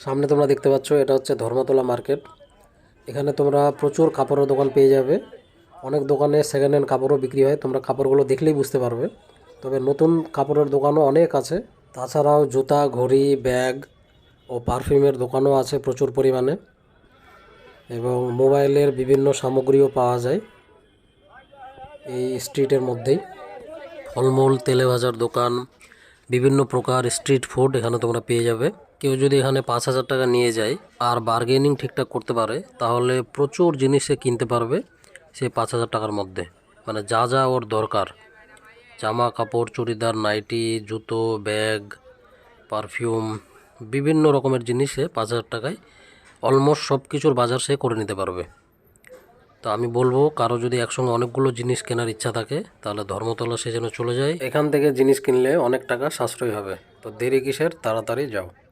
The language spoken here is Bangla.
সামনে তোমরা দেখতে পাচ্ছ এটা হচ্ছে ধর্মতলা মার্কেট। এখানে তোমরা প্রচুর কাপড়ের দোকান পেয়ে যাবে। অনেক দোকানে সেকেন্ড হ্যান্ড কাপড়ও বিক্রি হয়, তোমরা কাপড়গুলো দেখলেই বুঝতে পারবে। তবে নতুন কাপড়ের দোকানও অনেক আছে। তাছাড়াও জুতা, ঘড়ি, ব্যাগ ও পারফিউমের দোকানও আছে প্রচুর পরিমাণে, এবং মোবাইলের বিভিন্ন সামগ্রীও পাওয়া যায় এই স্ট্রিটের মধ্যেই। ফলমূল, তেলে ভাজার দোকান, বিভিন্ন প্রকার স্ট্রিট ফুড এখানে তোমরা পেয়ে যাবে। কেউ যদি এখানে 5,000 টাকা নিয়ে যায় আর বার্গেনিং ঠিকঠাক করতে পারে, তাহলে প্রচুর জিনিস সে কিনতে পারবে সেই 5,000 টাকার মধ্যে। মানে যা যা ওর দরকার, জামা কাপড়, চুড়িদার, নাইটি, জুতো, ব্যাগ, পারফিউম, বিভিন্ন রকমের জিনিস সে 5,000 টাকায় অলমোস্ট সব কিছুর বাজার সে করে নিতে পারবে। তো আমি বলবো, কারো যদি একসঙ্গে অনেকগুলো জিনিস কেনার ইচ্ছা থাকে, তাহলে ধর্মতলা সে যেন চলে যায়। এখান থেকে জিনিস কিনলে অনেক টাকা সাশ্রয় হবে। তো দেরি কিসের, তাড়াতাড়ি যাও।